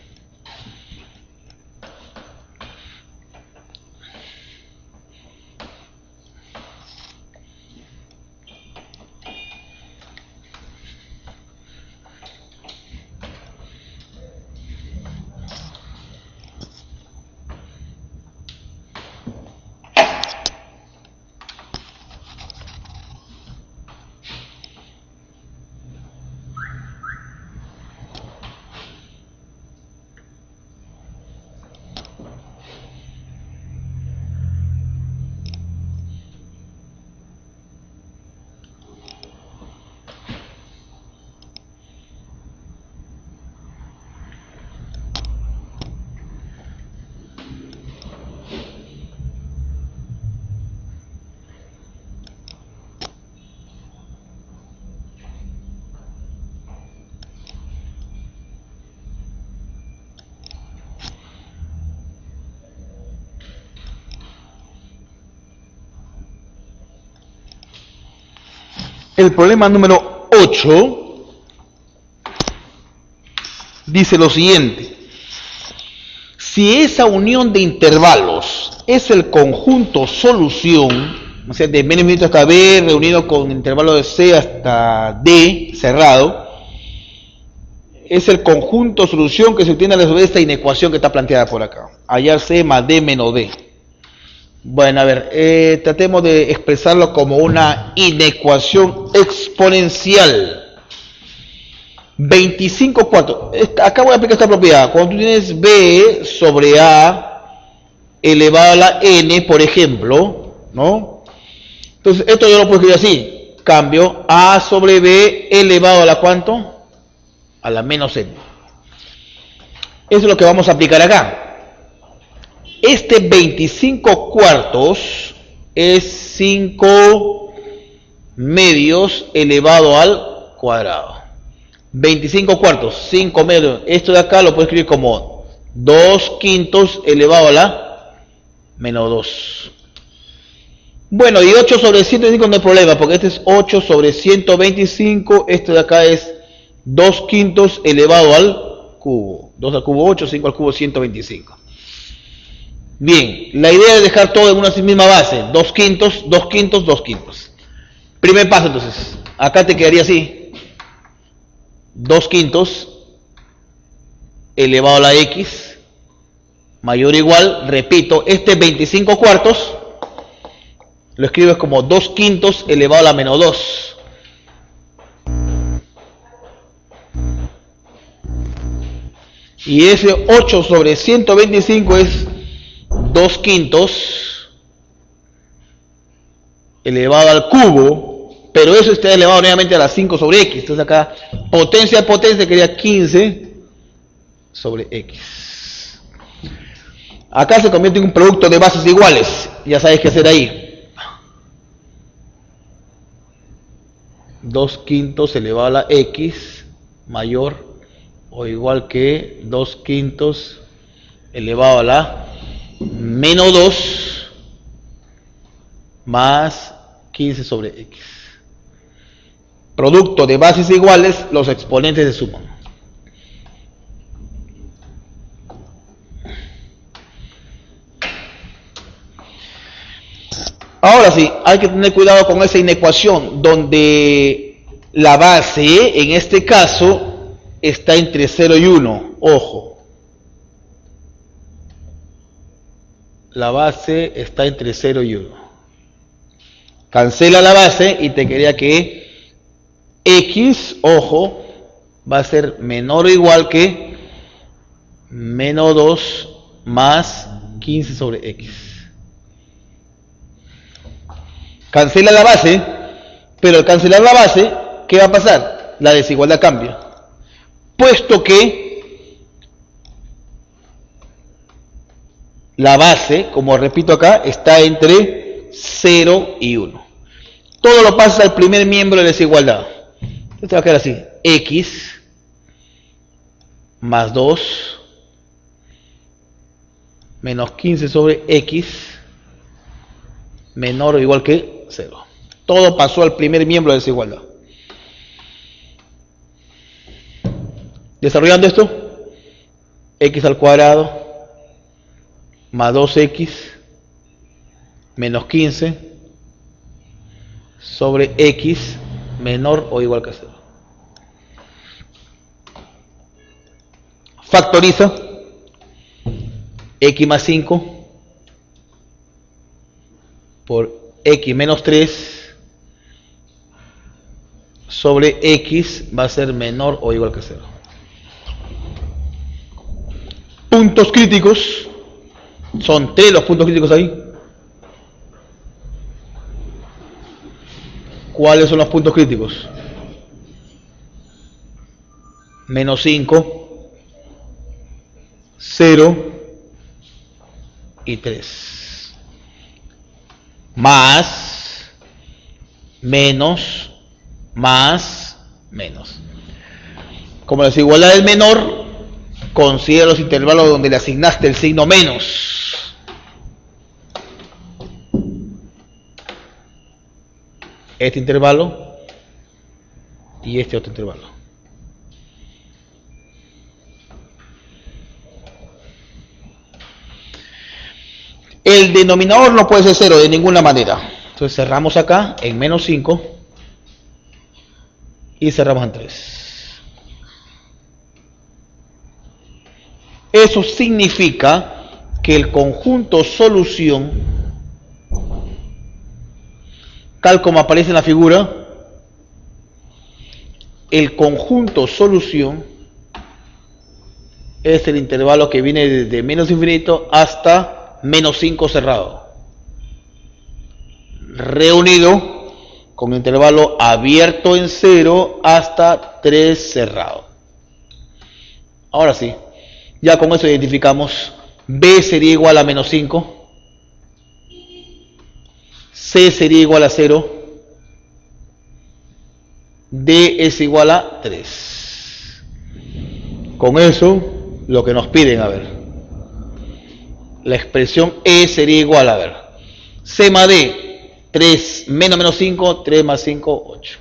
El problema número 8 dice lo siguiente. Si esa unión de intervalos es el conjunto solución, o sea, de menos infinito hasta B reunido con intervalo de C hasta D cerrado, es el conjunto solución que se obtiene a resolver esta inecuación que está planteada por acá. Hallar C más D menos D. Bueno, a ver, tratemos de expresarlo como una inecuación exponencial. 25 cuartos. Acá voy a aplicar esta propiedad. Cuando tú tienes B sobre A elevado a la N, por ejemplo, ¿no? Entonces, esto yo lo puedo escribir así. Cambio A sobre B elevado a la ¿cuánto? A la menos N. Eso es lo que vamos a aplicar acá. Este 25 cuartos es 5 medios elevado al cuadrado. 25 cuartos, 5 medios. Esto de acá lo puedo escribir como 2 quintos elevado a la menos 2. Bueno, y 8 sobre 125 no hay problema, porque este es 8 sobre 125. Esto de acá es 2 quintos elevado al cubo. 2 al cubo 8, 5 al cubo 125. Bien, la idea es dejar todo en una misma base. 2 quintos, 2 quintos, 2 quintos. Primer paso entonces. Acá te quedaría así. 2 quintos elevado a la X mayor o igual, repito, este 25 cuartos lo escribes como 2 quintos elevado a la menos 2. Y ese 8 sobre 125 es 2 quintos elevado al cubo, pero eso está elevado nuevamente a la 5 sobre x. Entonces acá potencia a potencia quedaría 15 sobre x. Acá se convierte en un producto de bases iguales. Ya sabes qué hacer ahí. 2 quintos elevado a la x mayor o igual que 2 quintos elevado a la menos 2 más 15 sobre x. Producto de bases iguales, los exponentes se suman. Ahora sí, hay que tener cuidado con esa inecuación donde la base, en este caso, está entre 0 y 1. Ojo. La base está entre 0 y 1. Cancela la base y te quedaría que x, ojo, va a ser menor o igual que menos 2 más 15 sobre x. Cancela la base, pero al cancelar la base, ¿qué va a pasar? La desigualdad cambia. Puesto que la base, como repito acá, está entre 0 y 1. Todo lo pasa al primer miembro de la desigualdad. Esto va a quedar así. X más 2 menos 15 sobre x menor o igual que 0. Todo pasó al primer miembro de desigualdad. Desarrollando esto, x al cuadrado más 2x menos 15 sobre x menor o igual que 0. Factoriza x más 5 por x menos 3 sobre x va a ser menor o igual que 0. Puntos críticos. Son 3 los puntos críticos ahí. ¿Cuáles son los puntos críticos? Menos 5, 0 y 3. Más, menos, más, menos. Como la desigualdad es menor, considera los intervalos donde le asignaste el signo menos. Este intervalo y este otro intervalo. El denominador no puede ser 0 de ninguna manera. Entonces cerramos acá en menos 5 y cerramos en 3. Eso significa que el conjunto solución, tal como aparece en la figura, el conjunto solución es el intervalo que viene desde menos infinito hasta menos 5 cerrado, reunido con el intervalo abierto en 0 hasta 3 cerrado. Ahora sí, ya con eso identificamos B sería igual a menos 5, C sería igual a 0, D es igual a 3. Con eso, lo que nos piden, a ver, la expresión E sería igual, a ver, C más D, 3 menos 5, 3 más 5, 8.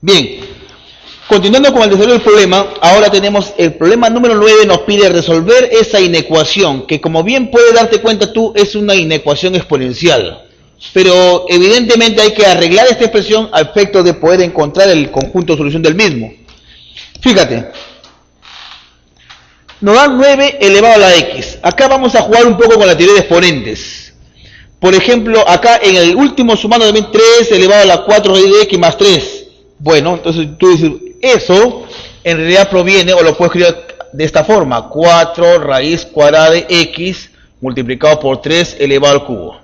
Bien, Continuando con el desarrollo del problema, ahora tenemos el problema número 9, nos pide resolver esa inecuación, que como bien puedes darte cuenta tú, es una inecuación exponencial. Pero evidentemente hay que arreglar esta expresión a efecto de poder encontrar el conjunto de solución del mismo. Fíjate, nos dan 9 elevado a la x. Acá vamos a jugar un poco con la teoría de exponentes. Por ejemplo, acá en el último sumando también 3 elevado a la 4 raíz de x más 3. Bueno, entonces tú dices, eso en realidad proviene, o lo puedes escribir de esta forma, 4 raíz cuadrada de x multiplicado por 3 elevado al cubo.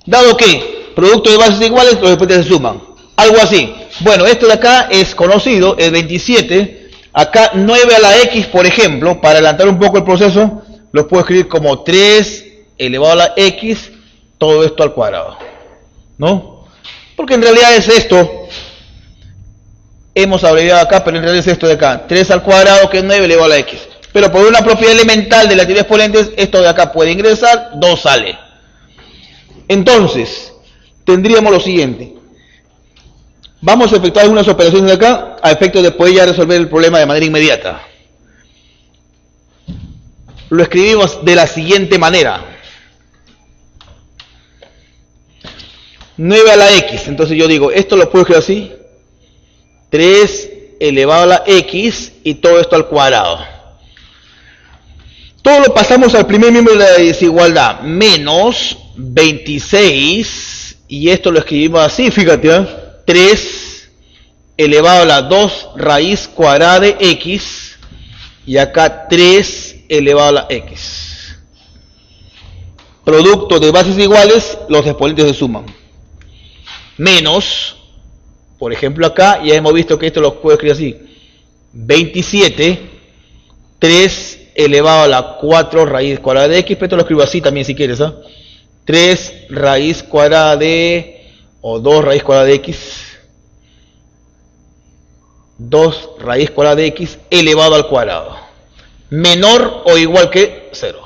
Dado que producto de bases iguales, los exponentes se suman. Algo así. Bueno, esto de acá es conocido, es 27. Acá 9 a la x, por ejemplo, para adelantar un poco el proceso, lo puedo escribir como 3 elevado a la x, todo esto al cuadrado. ¿No? Porque en realidad es esto. Hemos abreviado acá, pero en realidad es esto de acá. 3 al cuadrado, que es 9 elevado a la x. Pero por una propiedad elemental de la teoría de exponentes, esto de acá puede ingresar, 2 sale. Entonces, tendríamos lo siguiente. Vamos a efectuar algunas operaciones de acá, a efecto de poder ya resolver el problema de manera inmediata. Lo escribimos de la siguiente manera. 9 a la x, entonces yo digo, esto lo puedo escribir así. 3 elevado a la x y todo esto al cuadrado. Todo lo pasamos al primer miembro de la desigualdad, menos 26, y esto lo escribimos así, fíjate, 3 elevado a la 2 raíz cuadrada de x, y acá 3 elevado a la x. Producto de bases iguales, los exponentes se suman. Menos, por ejemplo acá, ya hemos visto que esto lo puedo escribir así, 27, 3 elevado a la 4 raíz cuadrada de x, pero esto lo escribo así también si quieres, 3 raíz cuadrada de, o 2 raíz cuadrada de x, 2 raíz cuadrada de x elevado al cuadrado, menor o igual que 0.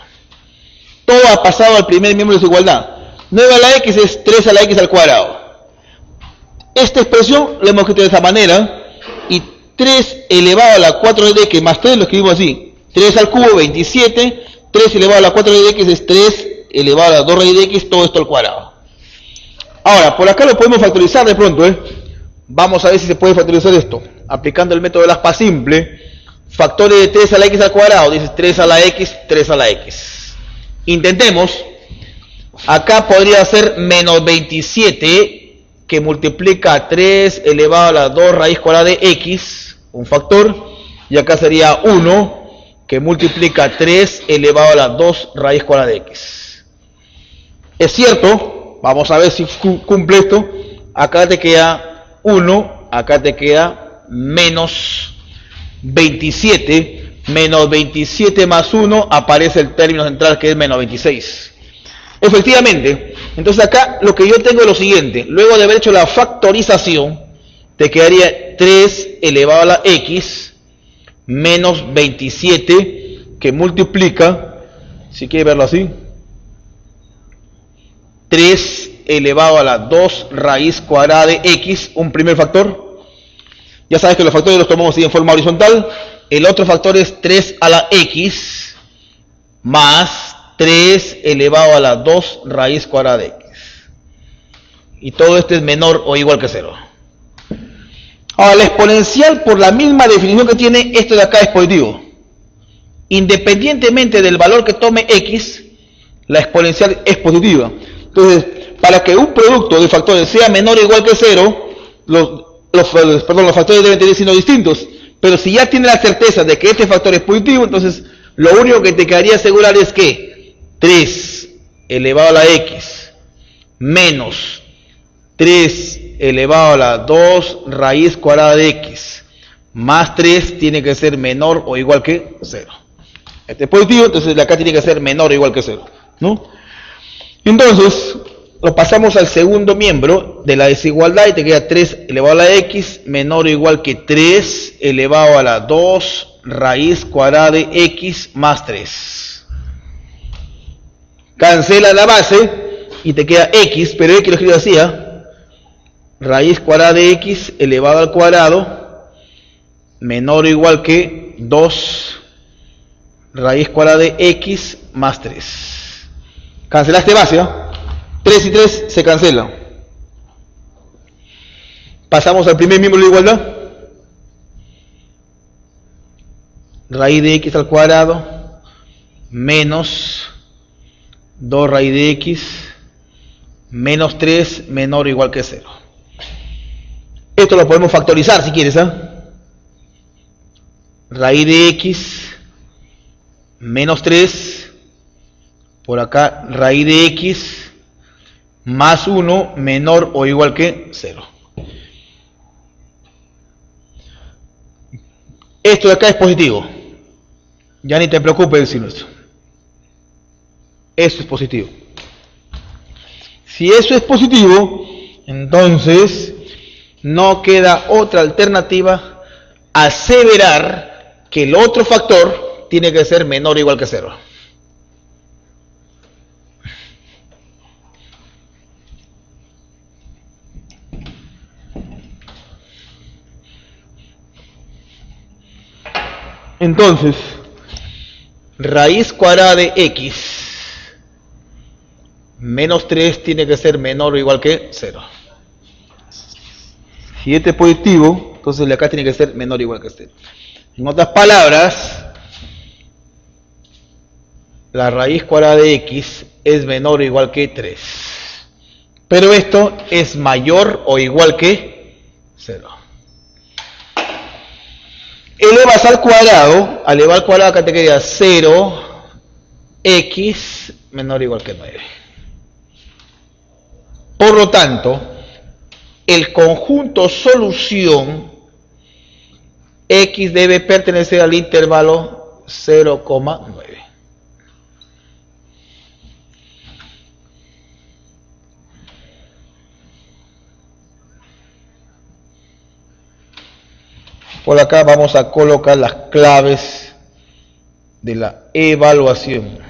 Todo ha pasado al primer miembro de desigualdad. 9 a la x es 3 a la x al cuadrado. Esta expresión la hemos escrito de esta manera, y 3 elevado a la 4 de x más 3 lo escribimos así. 3 al cubo, 27, 3 elevado a la 4 de x es 3 elevado a la 2 raíz de x, todo esto al cuadrado. Ahora, por acá lo podemos factorizar de pronto, Vamos a ver si se puede factorizar esto. Aplicando el método del aspa simple, factores de 3 a la x al cuadrado, dices 3 a la x, 3 a la x. Intentemos. Acá podría ser menos 27, que multiplica 3 elevado a la 2 raíz cuadrada de x, un factor, y acá sería 1, que multiplica 3 elevado a la 2 raíz cuadrada de x. Es cierto, vamos a ver si cumple esto, acá te queda 1, acá te queda menos 27, menos 27 más 1, aparece el término central que es menos 26. Efectivamente, entonces acá lo que yo tengo es lo siguiente, luego de haber hecho la factorización, te quedaría 3 elevado a la x, menos 27, que multiplica, si quieres verlo así, 3 elevado a la 2 raíz cuadrada de x, un primer factor. Ya sabes que los factores los tomamos así en forma horizontal. El otro factor es 3 a la x, más 3 elevado a la 2 raíz cuadrada de x. Y todo esto es menor o igual que 0. Ahora, la exponencial, por la misma definición que tiene, esto de acá es positivo. Independientemente del valor que tome x, la exponencial es positiva. Entonces, para que un producto de factores sea menor o igual que 0, los factores deben tener signos distintos. Pero si ya tienes la certeza de que este factor es positivo, entonces lo único que te quedaría asegurar es que 3 elevado a la x menos 3 elevado a la 2 raíz cuadrada de x más 3 tiene que ser menor o igual que 0. Este es positivo, entonces acá tiene que ser menor o igual que 0, ¿no? Entonces, lo pasamos al segundo miembro de la desigualdad y te queda 3 elevado a la x menor o igual que 3 elevado a la 2 raíz cuadrada de x más 3. Cancela la base y te queda x, pero x lo escribo así, raíz cuadrada de x elevado al cuadrado menor o igual que 2 raíz cuadrada de x más 3. Cancelaste base, ¿no? 3 y 3 se cancelan. Pasamos al primer miembro de la igualdad. Raíz de x al cuadrado menos 2 raíz de x menos 3 menor o igual que 0. Esto lo podemos factorizar si quieres, ¿eh? Raíz de x menos 3, por acá raíz de x más 1 menor o igual que 0. Esto de acá es positivo. Ya ni te preocupes decir esto. Eso es positivo. Si eso es positivo, entonces no queda otra alternativa a aseverar que el otro factor tiene que ser menor o igual que 0. Entonces, raíz cuadrada de x menos 3 tiene que ser menor o igual que 0. Si este es positivo, entonces el de acá tiene que ser menor o igual que 0. En otras palabras, la raíz cuadrada de x es menor o igual que 3. Pero esto es mayor o igual que 0. Elevas al cuadrado, al elevar al cuadrado acá te queda 0, x menor o igual que 9. Por lo tanto, el conjunto solución x debe pertenecer al intervalo 0,9. Por acá vamos a colocar las claves de la evaluación.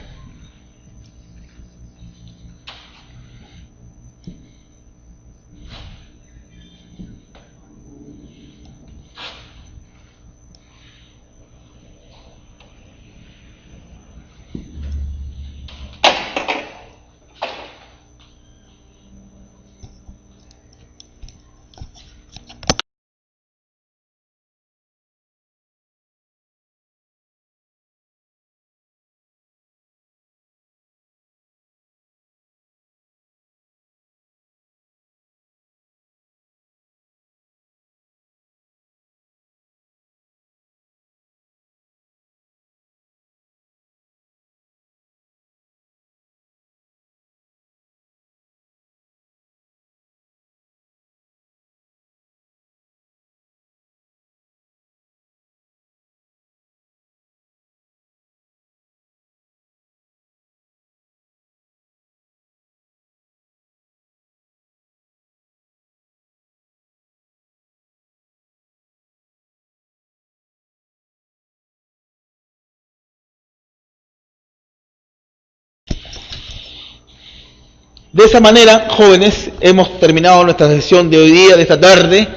De esa manera, jóvenes, hemos terminado nuestra sesión de hoy día, de esta tarde.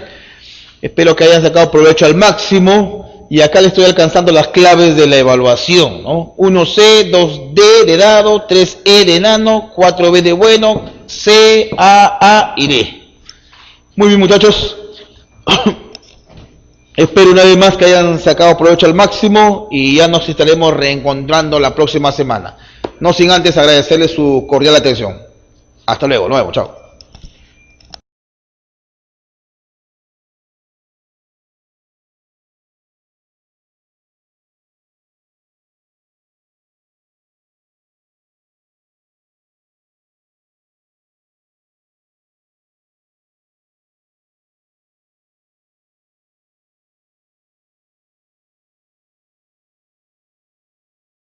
Espero que hayan sacado provecho al máximo. Y acá les estoy alcanzando las claves de la evaluación, ¿no? 1C, 2D de dado, 3E de enano, 4B de bueno, C, A y D. Muy bien, muchachos. Espero una vez más que hayan sacado provecho al máximo y ya nos estaremos reencontrando la próxima semana. No sin antes agradecerles su cordial atención. Hasta luego, nos vemos, chao.